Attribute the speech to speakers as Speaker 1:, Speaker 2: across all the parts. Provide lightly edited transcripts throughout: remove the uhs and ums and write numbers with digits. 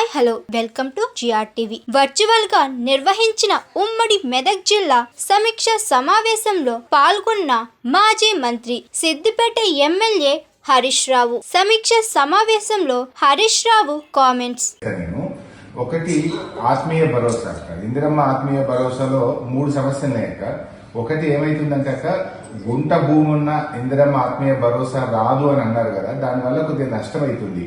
Speaker 1: Hi hello welcome to GRTV. Virtual గా నిర్వహించిన ఉమ్మడి మెదక్ జిల్లా సమీక్ష సమావేశంలో పాల్గొన్న మాజీ మంత్రి సిద్దిపేట ఎమ్మెల్యే హరీష్ రావు. సమీక్ష సమావేశంలో హరీష్ రావు కామెంట్స్.
Speaker 2: ఒకటి ఆత్మీయ భరోసా. ఇందిరమ్మ ఆత్మీయ భరోసాలో 3 సమస్యలు ఉన్నాయక్క. ఒకటి ఏమైతుందంటే గుంట భూమి ఉన్న ఇందిరమ్మ ఆత్మీయ భరోసా రాదు అని అన్నారు కదా, దానివల్ల కొద్దిగా నష్టం అవుతుంది.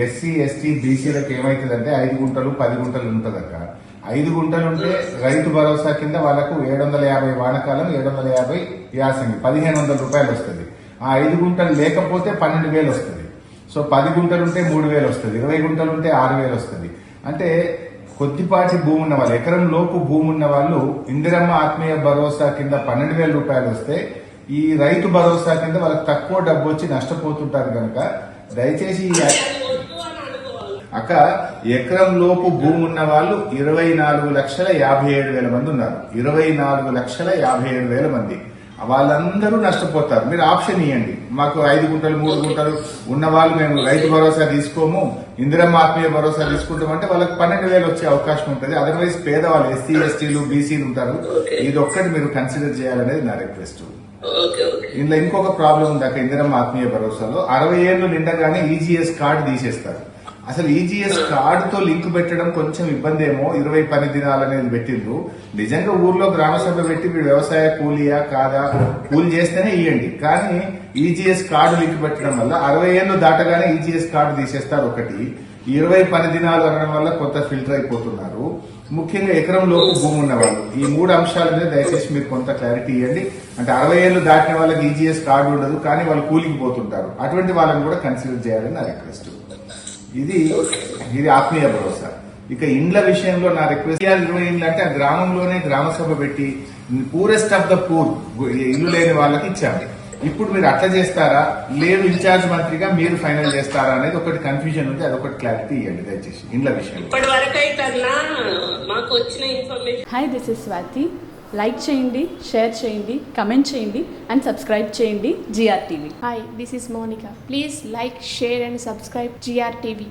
Speaker 2: ఎస్సీ ఎస్టీ బీసీలకు ఏమైతుందంటే 5 గుంటలు 10 గుంటలు ఉంటదక్క. 5 గుంటలు ఉంటే రైతు భరోసా కింద వాళ్ళకు 750 వానకాలం 750 యాసంగి 1500 రూపాయలు వస్తుంది. ఆ 5 గుంటలు లేకపోతే 12,000 వస్తుంది. సో 10 గుంటలు ఉంటే 3,000 వస్తుంది. 20 గుంటలు ఉంటే 6,000 వస్తుంది. అంటే కొద్దిపాటి భూమి ఉన్న వాళ్ళు, ఎకరం లోపు భూమి ఉన్న వాళ్ళు ఇందిరమ్మ ఆత్మీయ భరోసా కింద 12,000 రూపాయలు వస్తే ఈ రైతు భరోసా కింద వాళ్ళకి తక్కువ డబ్బు వచ్చి నష్టపోతుంటారు కనుక దయచేసి అక్క ఎకరం లోపు భూమి ఉన్న వాళ్ళు 24,57,000 మంది ఉన్నారు. 24,57,000 మంది వాళ్ళందరూ నష్టపోతారు. మీరు ఆప్షన్ ఇవ్వండి, మాకు 5 గుంటలు 3 గుంటలు ఉన్న వాళ్ళు మేము రైతు భరోసా తీసుకోము, ఇందిరమ్మ ఆత్మీయ భరోసా తీసుకుంటామంటే వాళ్ళకి 12,000 వచ్చే అవకాశం ఉంటుంది. అదర్వైజ్ పేదవాళ్ళు ఎస్సీ ఎస్టీలు బీసీలు ఉంటారు. ఇది ఒక్కటి మీరు కన్సిడర్ చేయాలనేది నా రిక్వెస్ట్. ఇందులో ఇంకొక ప్రాబ్లం ఉంది అక్కడ ఇందిరమ్మ ఆత్మీయ భరోసాలో 60 ఏళ్లు నిండగానే ఈజీఎస్ కార్డు తీసేస్తారు. అసలు ఈజీఎస్ కార్డుతో లింక్ పెట్టడం కొంచెం ఇబ్బంది ఏమో. 20 పని దినాలు అనేది పెట్టిండ్రు. నిజంగా ఊర్లో గ్రామ సభ పెట్టి వీడు వ్యవసాయ కూలియా కాదా, కూలి చేస్తేనే ఇవ్వండి. కానీ ఈజీఎస్ కార్డు లింక్ పెట్టడం వల్ల 60 ఏళ్లు దాటగానే ఈజీఎస్ కార్డు తీసేస్తారు. ఒకటి 20 పని దినాలు అనడం వల్ల కొత్త ఫిల్టర్ అయిపోతున్నారు. ముఖ్యంగా ఎకరం లోపు భూమి ఉన్న వాళ్ళు. ఈ 3 అంశాల మీద దయచేసి మీరు కొంత క్లారిటీ ఇవ్వండి. అంటే 60 ఏళ్లు దాటిన వాళ్ళకి ఈజీఎస్ కార్డు ఉండదు, కానీ వాళ్ళు కూలికి పోతుంటారు. అటువంటి వాళ్ళని కూడా కన్సిడర్ చేయాలని నా రిక్వెస్ట్. ఇది ఆత్మీయ భరోసా. ఇక ఇండ్ల విషయంలో నా రిక్వెస్ట్, 20 ఇండ్లు అంటే ఆ గ్రామంలోనే గ్రామ సభ పెట్టి పూరెస్ట్ ఆఫ్ ద పూర్ ఇల్లు లేని వాళ్ళకి ఇచ్చాము. ఇప్పుడు మీరు అట్లా చేస్తారా లేదు ఇన్ఛార్జ్ మంత్రిగా మీరు ఫైనల్ చేస్తారా అనేది ఒకటి కన్ఫ్యూజన్ ఉంది. అదొకటి క్లారిటీ ఇవ్వండి దయచేసి ఇండ్ల విషయంలో.
Speaker 3: Hi, this is Swathi. Like చేయండి, షేర్ చేయండి, కమెంట్ చేయండి అండ్ సబ్స్క్రైబ్ చేయండి GRTV.
Speaker 4: Hi, this is Monica. Please like, share and subscribe GRTV.